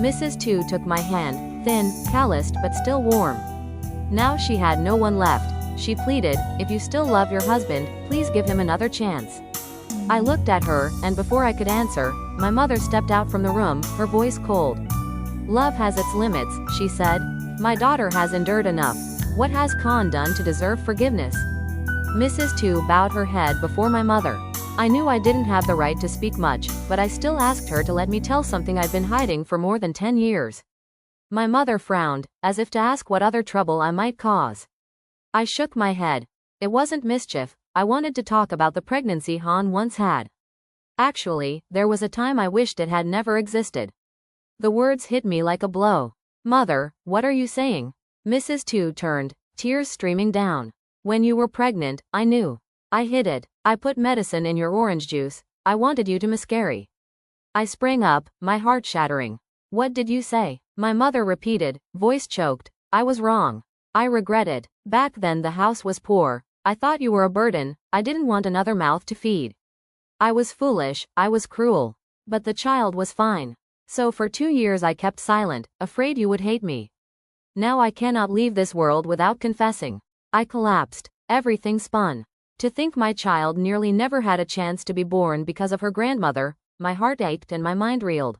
Mrs. Tu took my hand, thin, calloused but still warm. Now she had no one left. She pleaded, "If you still love your husband, please give him another chance." I looked at her, and before I could answer, my mother stepped out from the room, her voice cold. "Love has its limits," she said. "My daughter has endured enough. What has Khanh done to deserve forgiveness?" Mrs. Tu bowed her head before my mother. I knew I didn't have the right to speak much, but I still asked her to let me tell something I'd been hiding for more than 10 years. My mother frowned, as if to ask what other trouble I might cause. I shook my head. It wasn't mischief. I wanted to talk about the pregnancy Han once had. Actually, there was a time I wished it had never existed. The words hit me like a blow. "Mother, what are you saying?" Mrs. Tu turned, tears streaming down. "When you were pregnant, I knew. I hid it. I put medicine in your orange juice. I wanted you to miscarry." I sprang up, my heart shattering. "What did you say?" My mother repeated, voice choked. "I was wrong. I regret it. Back then the house was poor. I thought you were a burden. I didn't want another mouth to feed. I was foolish, I was cruel. But the child was fine. So for 2 years I kept silent, afraid you would hate me. Now I cannot leave this world without confessing." I collapsed. Everything spun. To think my child nearly never had a chance to be born because of her grandmother, my heart ached and my mind reeled.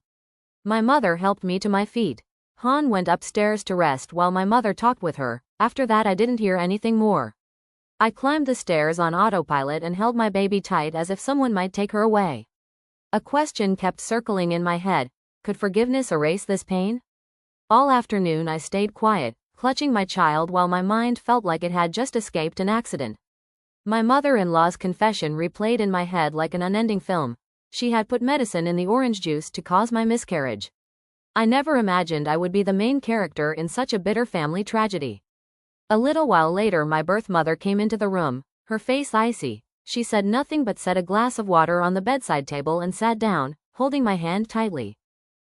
My mother helped me to my feet. Han went upstairs to rest while my mother talked with her. After that I didn't hear anything more. I climbed the stairs on autopilot and held my baby tight as if someone might take her away. A question kept circling in my head. Could forgiveness erase this pain? All afternoon I stayed quiet, clutching my child while my mind felt like it had just escaped an accident. My mother-in-law's confession replayed in my head like an unending film. She had put medicine in the orange juice to cause my miscarriage. I never imagined I would be the main character in such a bitter family tragedy. A little while later my birth mother came into the room, her face icy. She said nothing but set a glass of water on the bedside table and sat down, holding my hand tightly.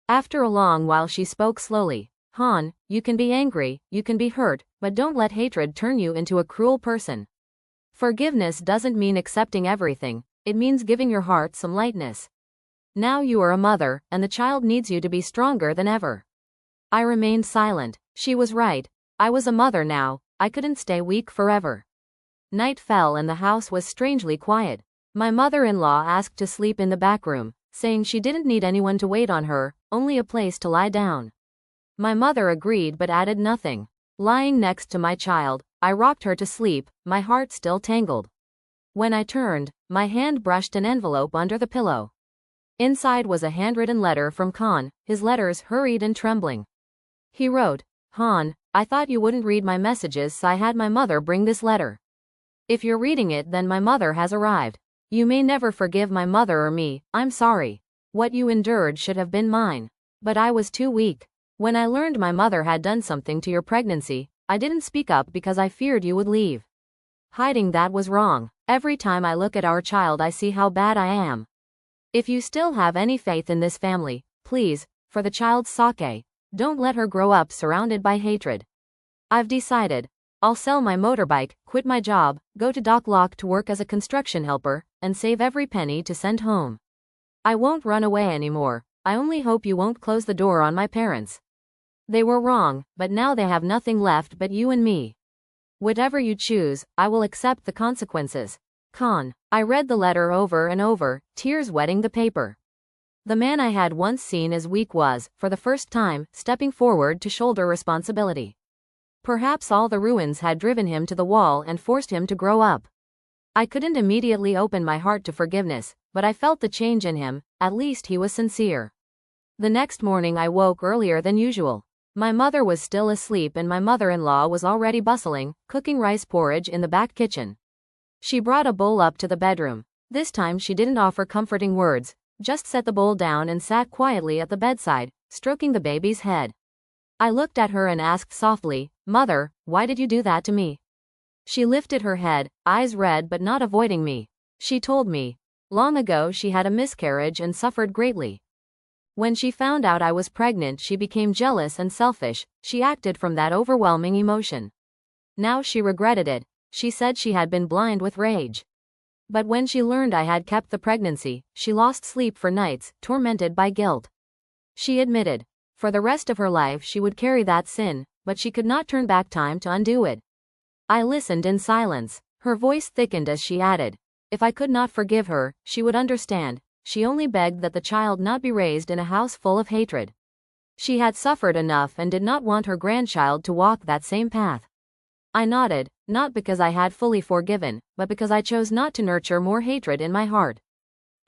After a long while she spoke slowly. "Han, you can be angry, you can be hurt, but don't let hatred turn you into a cruel person. Forgiveness doesn't mean accepting everything, it means giving your heart some lightness. Now you are a mother, and the child needs you to be stronger than ever." I remained silent. She was right. I was a mother now. I couldn't stay weak forever. Night fell and the house was strangely quiet. My mother-in-law asked to sleep in the back room, saying she didn't need anyone to wait on her, only a place to lie down. My mother agreed but added nothing. Lying next to my child, I rocked her to sleep, my heart still tangled. When I turned, my hand brushed an envelope under the pillow. Inside was a handwritten letter from Khanh, his letters hurried and trembling. He wrote, "Han, I thought you wouldn't read my messages, so I had my mother bring this letter. If you're reading it, then my mother has arrived. You may never forgive my mother or me, I'm sorry. What you endured should have been mine. But I was too weak. When I learned my mother had done something to your pregnancy, I didn't speak up because I feared you would leave. Hiding that was wrong. Every time I look at our child I see how bad I am. If you still have any faith in this family, please, for the child's sake, don't let her grow up surrounded by hatred. I've decided. I'll sell my motorbike, quit my job, go to Dock Lock to work as a construction helper, and save every penny to send home. I won't run away anymore. I only hope you won't close the door on my parents. They were wrong, but now they have nothing left but you and me. Whatever you choose, I will accept the consequences. Khanh." I read the letter over and over, tears wetting the paper. The man I had once seen as weak was, for the first time, stepping forward to shoulder responsibility. Perhaps all the ruins had driven him to the wall and forced him to grow up. I couldn't immediately open my heart to forgiveness, but I felt the change in him. At least he was sincere. The next morning I woke earlier than usual. My mother was still asleep and my mother-in-law was already bustling, cooking rice porridge in the back kitchen. She brought a bowl up to the bedroom. This time she didn't offer comforting words, just set the bowl down and sat quietly at the bedside, stroking the baby's head. I looked at her and asked softly, "Mother, why did you do that to me?" She lifted her head, eyes red but not avoiding me. She told me. Long ago she had a miscarriage and suffered greatly. When she found out I was pregnant, she became jealous and selfish. She acted from that overwhelming emotion. Now she regretted it. She said she had been blind with rage. But when she learned I had kept the pregnancy, she lost sleep for nights, tormented by guilt. She admitted, For the rest of her life she would carry that sin, but she could not turn back time to undo it. I listened in silence. Her voice thickened as she added, if I could not forgive her, she would understand. She only begged that the child not be raised in a house full of hatred. She had suffered enough and did not want her grandchild to walk that same path. I nodded, not because I had fully forgiven, but because I chose not to nurture more hatred in my heart.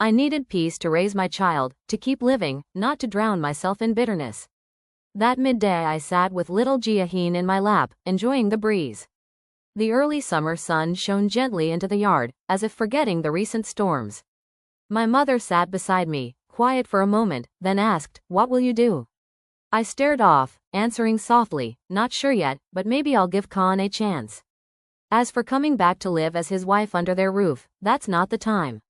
I needed peace to raise my child, to keep living, not to drown myself in bitterness. That midday I sat with little Hanh in my lap, enjoying the breeze. The early summer sun shone gently into the yard, as if forgetting the recent storms. My mother sat beside me, quiet for a moment, then asked, "What will you do?" I stared off, answering softly, "Not sure yet, but maybe I'll give Khanh a chance. As for coming back to live as his wife under their roof, that's not the time."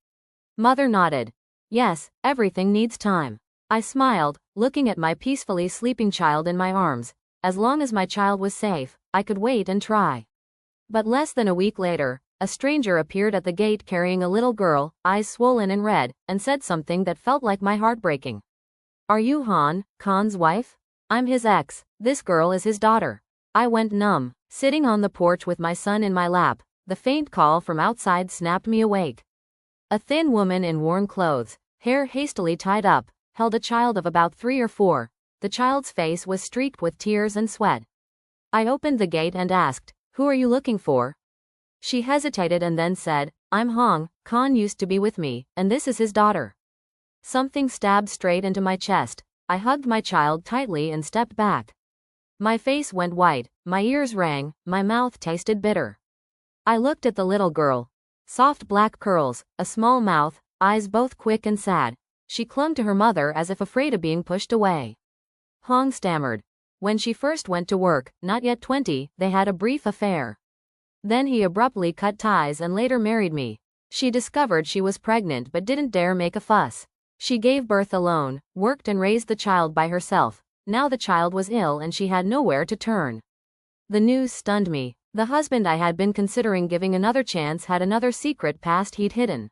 Mother nodded. "Yes, everything needs time." I smiled, looking at my peacefully sleeping child in my arms. As long as my child was safe, I could wait and try. But less than a week later, a stranger appeared at the gate carrying a little girl, eyes swollen and red, and said something that felt like my heart breaking. "Are you Khan's wife?" "I'm his ex. This girl is his daughter." I went numb, sitting on the porch with my son in my lap. The faint call from outside snapped me awake. A thin woman in worn clothes, hair hastily tied up, held a child of about 3 or 4. The child's face was streaked with tears and sweat. I opened the gate and asked, "Who are you looking for?" She hesitated and then said, "I'm Hanh. Khanh used to be with me, and this is his daughter." Something stabbed straight into my chest. I hugged my child tightly and stepped back. My face went white, my ears rang, my mouth tasted bitter. I looked at the little girl. Soft black curls, a small mouth, eyes both quick and sad. She clung to her mother as if afraid of being pushed away. Hanh stammered. When she first went to work, not yet 20, they had a brief affair. Then he abruptly cut ties and later married me. She discovered she was pregnant but didn't dare make a fuss. She gave birth alone, worked and raised the child by herself. Now the child was ill and she had nowhere to turn. The news stunned me. The husband I had been considering giving another chance had another secret past he'd hidden.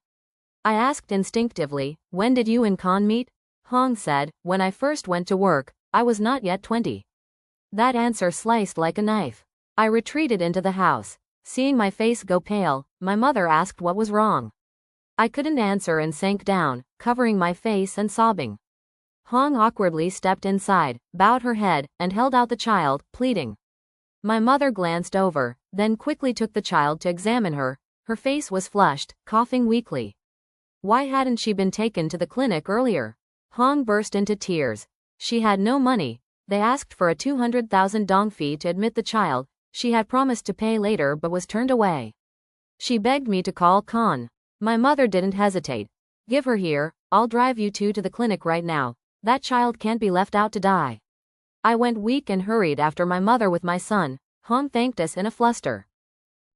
I asked instinctively, "When did you and Khanh meet?" Hanh said, "When I first went to work. I was not yet 20. That answer sliced like a knife. I retreated into the house. Seeing my face go pale, my mother asked what was wrong. I couldn't answer and sank down, covering my face and sobbing. Hanh awkwardly stepped inside, bowed her head, and held out the child, pleading. My mother glanced over, then quickly took the child to examine her. Her face was flushed, coughing weakly. Why hadn't she been taken to the clinic earlier? Hanh burst into tears. She had no money. They asked for a 200,000 dong fee to admit the child. She had promised to pay later but was turned away. She begged me to call Khanh. My mother didn't hesitate. "Give her here, I'll drive you two to the clinic right now. That child can't be left out to die." I went weak and hurried after my mother with my son. Hanh thanked us in a fluster.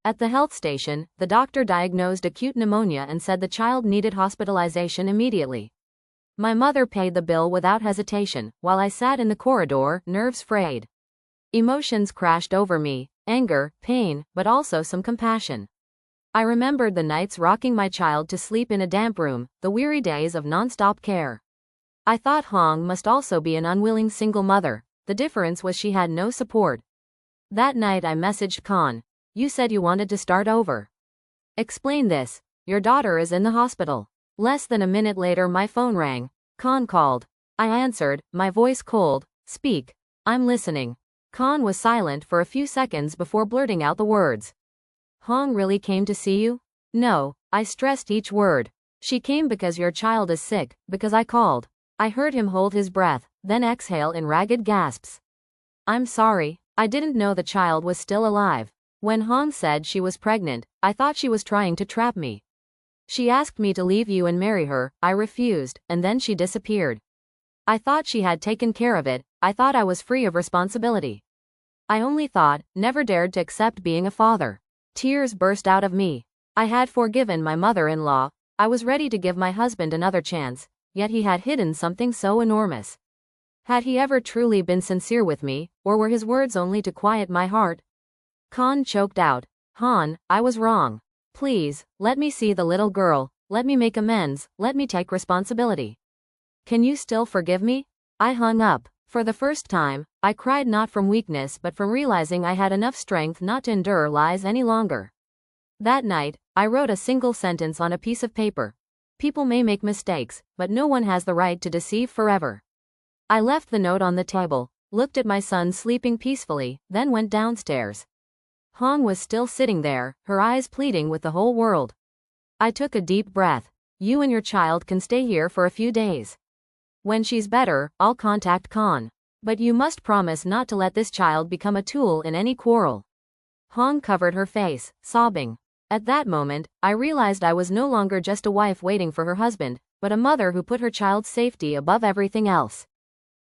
At the health station, the doctor diagnosed acute pneumonia and said the child needed hospitalization immediately. My mother paid the bill without hesitation, while I sat in the corridor, nerves frayed. Emotions crashed over me, anger, pain, but also some compassion. I remembered the nights rocking my child to sleep in a damp room, the weary days of non-stop care. I thought Hanh must also be an unwilling single mother. The difference was she had no support. That night I messaged Khanh. "You said you wanted to start over. Explain this. Your daughter is in the hospital." Less than a minute later my phone rang. Khanh called. I answered, my voice cold. "Speak. I'm listening." Khanh was silent for a few seconds before blurting out the words. "Hanh really came to see you?" "No," I stressed each word. "She came because your child is sick, because I called." I heard him hold his breath, then exhale in ragged gasps. "I'm sorry, I didn't know the child was still alive." When Hanh said she was pregnant, I thought she was trying to trap me. "She asked me to leave you and marry her, I refused, and then she disappeared. I thought she had taken care of it, I thought I was free of responsibility. I only thought, never dared to accept being a father." Tears burst out of me. I had forgiven my mother-in-law, I was ready to give my husband another chance, yet he had hidden something so enormous. Had he ever truly been sincere with me, or were his words only to quiet my heart? Khanh choked out, "Hanh, I was wrong. Please, let me see the little girl, let me make amends, let me take responsibility. Can you still forgive me?" I hung up, For the first time, I cried not from weakness but from realizing I had enough strength not to endure lies any longer. That night, I wrote a single sentence on a piece of paper. People may make mistakes, but no one has the right to deceive forever. I left the note on the table, looked at my son sleeping peacefully, then went downstairs. Hong was still sitting there, her eyes pleading with the whole world. I took a deep breath. You and your child can stay here for a few days. When she's better, I'll contact Khanh. But you must promise not to let this child become a tool in any quarrel. Hong covered her face, sobbing. At that moment, I realized I was no longer just a wife waiting for her husband, but a mother who put her child's safety above everything else.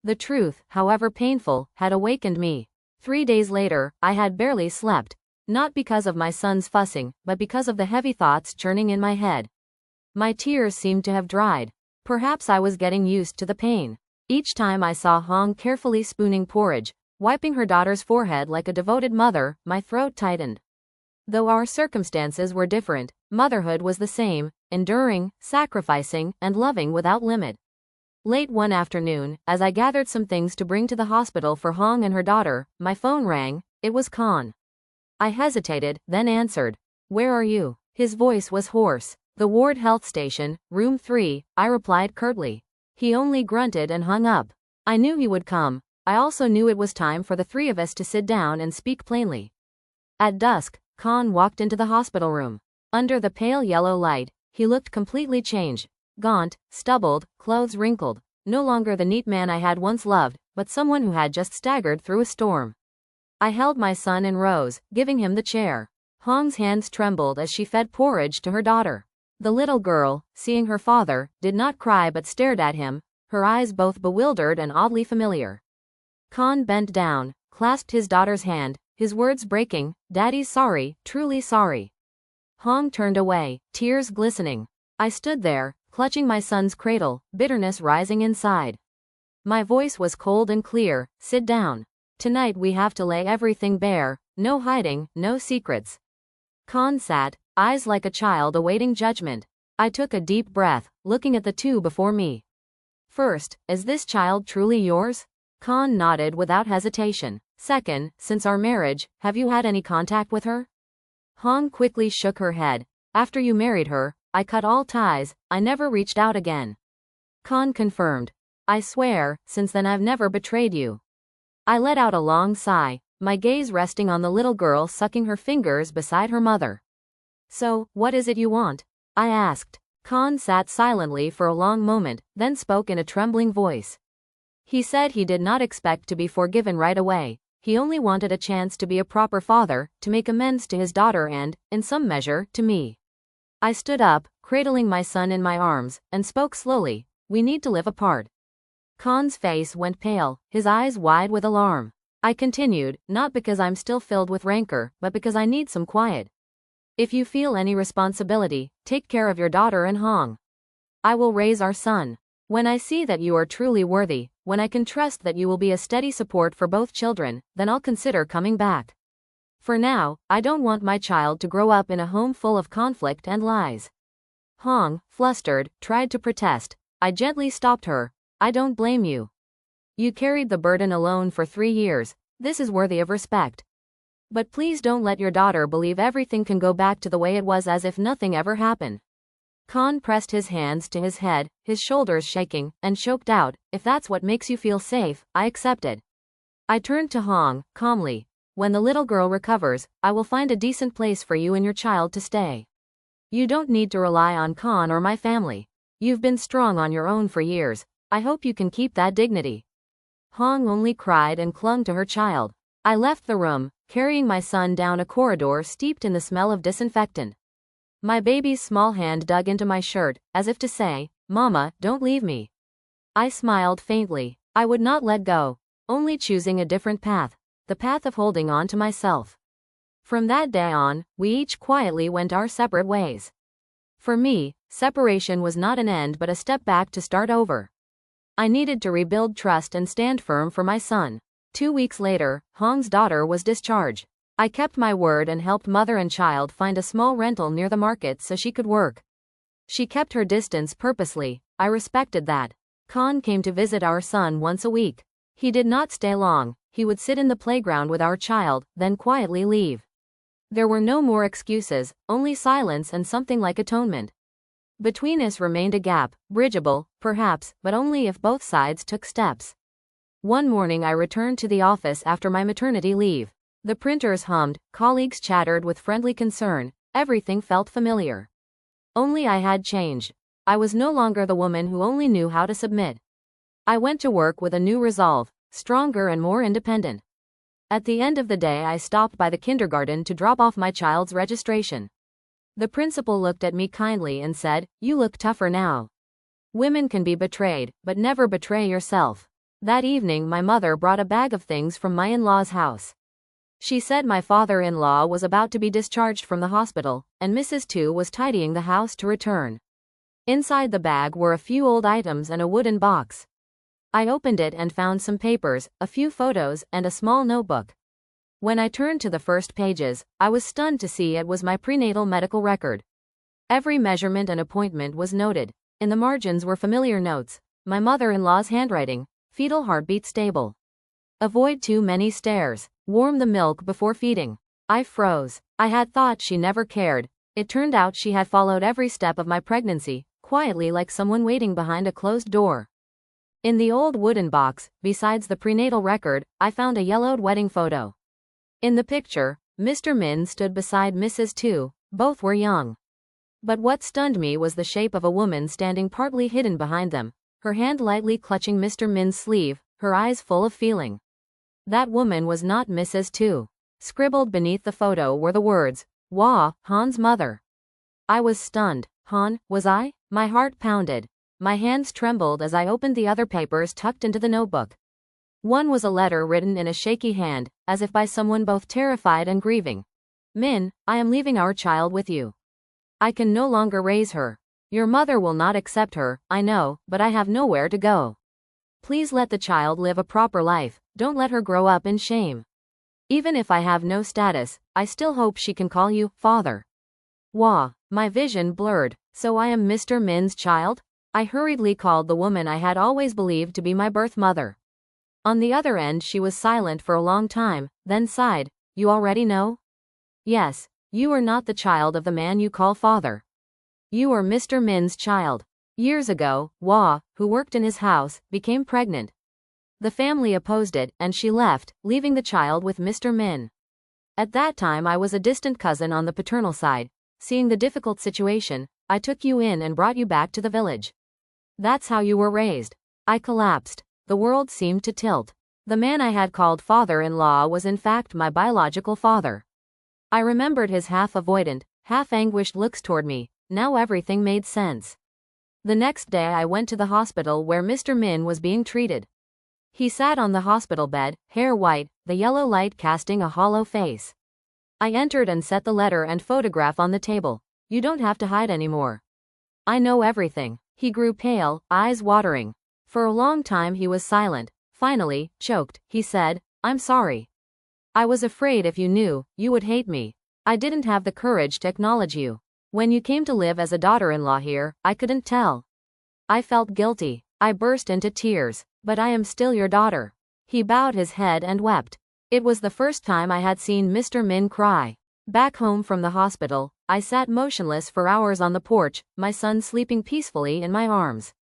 The truth, however painful, had awakened me. 3 days later, I had barely slept. Not because of my son's fussing, but because of the heavy thoughts churning in my head. My tears seemed to have dried. Perhaps I was getting used to the pain. Each time I saw Hong carefully spooning porridge, wiping her daughter's forehead like a devoted mother, my throat tightened. Though our circumstances were different, motherhood was the same, enduring, sacrificing, and loving without limit. Late one afternoon, as I gathered some things to bring to the hospital for Hong and her daughter, my phone rang. It was Khanh. I hesitated, then answered. Where are you? His voice was hoarse. The ward health station, room 3, I replied curtly. He only grunted and hung up. I knew he would come. I also knew it was time for the three of us to sit down and speak plainly. At dusk, Khanh walked into the hospital room. Under the pale yellow light, he looked completely changed. Gaunt, stubbled, clothes wrinkled. No longer the neat man I had once loved, but someone who had just staggered through a storm. I held my son and rose, giving him the chair. Hong's hands trembled as she fed porridge to her daughter. The little girl, seeing her father, did not cry but stared at him, her eyes both bewildered and oddly familiar. Khanh bent down, clasped his daughter's hand, his words breaking, Daddy's sorry, truly sorry. Hong turned away, tears glistening. I stood there, clutching my son's cradle, bitterness rising inside. My voice was cold and clear, sit down. Tonight we have to lay everything bare, no hiding, no secrets. Khanh sat, eyes like a child awaiting judgment. I took a deep breath, looking at the two before me. First, is this child truly yours? Khanh nodded without hesitation. Second, since our marriage, have you had any contact with her? Hong quickly shook her head. After you married her, I cut all ties, I never reached out again. Khanh confirmed. I swear, since then I've never betrayed you. I let out a long sigh, my gaze resting on the little girl sucking her fingers beside her mother. So, what is it you want? I asked. Khanh sat silently for a long moment, then spoke in a trembling voice. He said he did not expect to be forgiven right away. He only wanted a chance to be a proper father, to make amends to his daughter and, in some measure, to me. I stood up, cradling my son in my arms, and spoke slowly. We need to live apart. Khan's face went pale, his eyes wide with alarm. I continued, not because I'm still filled with rancor, but because I need some quiet. If you feel any responsibility, take care of your daughter and Hong. I will raise our son. When I see that you are truly worthy, when I can trust that you will be a steady support for both children, then I'll consider coming back. For now, I don't want my child to grow up in a home full of conflict and lies. Hong, flustered, tried to protest. I gently stopped her. I don't blame you. You carried the burden alone for 3 years. This is worthy of respect. But please don't let your daughter believe everything can go back to the way it was as if nothing ever happened. Khanh pressed his hands to his head, his shoulders shaking, and choked out, if that's what makes you feel safe, I accept it. I turned to Hong, calmly. When the little girl recovers, I will find a decent place for you and your child to stay. You don't need to rely on Khanh or my family. You've been strong on your own for years. I hope you can keep that dignity. Hong only cried and clung to her child. I left the room, carrying my son down a corridor steeped in the smell of disinfectant. My baby's small hand dug into my shirt, as if to say, Mama, don't leave me. I smiled faintly. I would not let go, only choosing a different path, the path of holding on to myself. From that day on, we each quietly went our separate ways. For me, separation was not an end but a step back to start over. I needed to rebuild trust and stand firm for my son. 2 weeks later, Hong's daughter was discharged. I kept my word and helped mother and child find a small rental near the market so she could work. She kept her distance purposely. I respected that. Khanh came to visit our son once a week. He did not stay long. He would sit in the playground with our child, then quietly leave. There were no more excuses, only silence and something like atonement. Between us remained a gap, bridgeable, perhaps, but only if both sides took steps. One morning I returned to the office after my maternity leave. The printers hummed, colleagues chattered with friendly concern, everything felt familiar. Only I had changed. I was no longer the woman who only knew how to submit. I went to work with a new resolve, stronger and more independent. At the end of the day I stopped by the kindergarten to drop off my child's registration. The principal looked at me kindly and said, "You look tougher now. Women can be betrayed, but never betray yourself." That evening my mother brought a bag of things from my in-law's house. She said my father-in-law was about to be discharged from the hospital, and Mrs. Tu was tidying the house to return. Inside the bag were a few old items and a wooden box. I opened it and found some papers, a few photos, and a small notebook. When I turned to the first pages, I was stunned to see it was my prenatal medical record. Every measurement and appointment was noted. In the margins were familiar notes. My mother-in-law's handwriting. Fetal heartbeat stable. Avoid too many stairs. Warm the milk before feeding. I froze. I had thought she never cared. It turned out she had followed every step of my pregnancy, quietly like someone waiting behind a closed door. In the old wooden box, besides the prenatal record, I found a yellowed wedding photo. In the picture, Mr. Min stood beside Mrs. Tu. Both were young. But what stunned me was the shape of a woman standing partly hidden behind them, her hand lightly clutching Mr. Min's sleeve, her eyes full of feeling. That woman was not Mrs. Tu. Scribbled beneath the photo were the words, "Wah, Han's mother." I was stunned. Han, was I? My heart pounded. My hands trembled as I opened the other papers tucked into the notebook. One was a letter written in a shaky hand, as if by someone both terrified and grieving. "Min, I am leaving our child with you. I can no longer raise her. Your mother will not accept her, I know, but I have nowhere to go. Please let the child live a proper life, don't let her grow up in shame. Even if I have no status, I still hope she can call you father." Wah, my vision blurred. So I am Mr. Min's child? I hurriedly called the woman I had always believed to be my birth mother. On the other end she was silent for a long time, then sighed. "You already know?" "Yes, you are not the child of the man you call father. You are Mr. Min's child. Years ago, Wah, who worked in his house, became pregnant. The family opposed it, and she left, leaving the child with Mr. Min. At that time I was a distant cousin on the paternal side. Seeing the difficult situation, I took you in and brought you back to the village. That's how you were raised." I collapsed. The world seemed to tilt. The man I had called father-in-law was in fact my biological father. I remembered his half-avoidant, half-anguished looks toward me. Now everything made sense. The next day I went to the hospital where Mr. Min was being treated. He sat on the hospital bed, hair white, the yellow light casting a hollow face. I entered and set the letter and photograph on the table. "You don't have to hide anymore. I know everything." He grew pale, eyes watering. For a long time he was silent. Finally, choked, he said, "I'm sorry. I was afraid if you knew, you would hate me. I didn't have the courage to acknowledge you. When you came to live as a daughter-in-law here, I couldn't tell. I felt guilty." I burst into tears. "But I am still your daughter." He bowed his head and wept. It was the first time I had seen Mr. Min cry. Back home from the hospital, I sat motionless for hours on the porch, my son sleeping peacefully in my arms.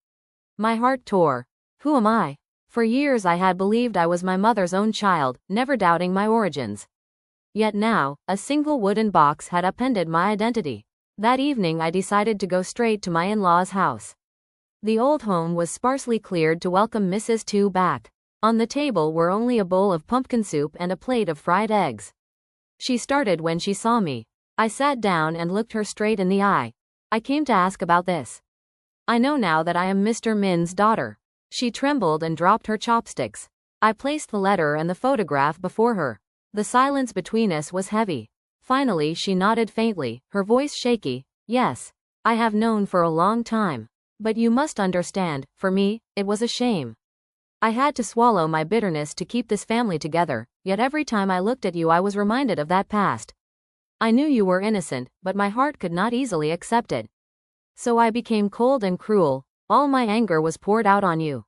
My heart tore. Who am I? For years I had believed I was my mother's own child, never doubting my origins. Yet now, a single wooden box had upended my identity. That evening I decided to go straight to my in-laws' house. The old home was sparsely cleared to welcome Mrs. Tu back. On the table were only a bowl of pumpkin soup and a plate of fried eggs. She started when she saw me. I sat down and looked her straight in the eye. "I came to ask about this. I know now that I am Mr. Min's daughter." She trembled and dropped her chopsticks. I placed the letter and the photograph before her. The silence between us was heavy. Finally she nodded faintly, her voice shaky. "Yes. I have known for a long time. But you must understand, for me, it was a shame. I had to swallow my bitterness to keep this family together, yet every time I looked at you I was reminded of that past. I knew you were innocent, but my heart could not easily accept it. So I became cold and cruel. All my anger was poured out on you."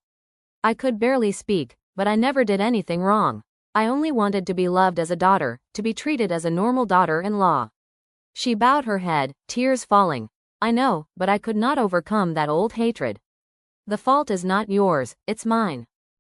I could barely speak. but I never did anything wrong. I only wanted to be loved as a daughter, to be treated as a normal daughter-in-law. She bowed her head, tears falling. I know, but I could not overcome that old hatred. The fault is not yours, it's mine.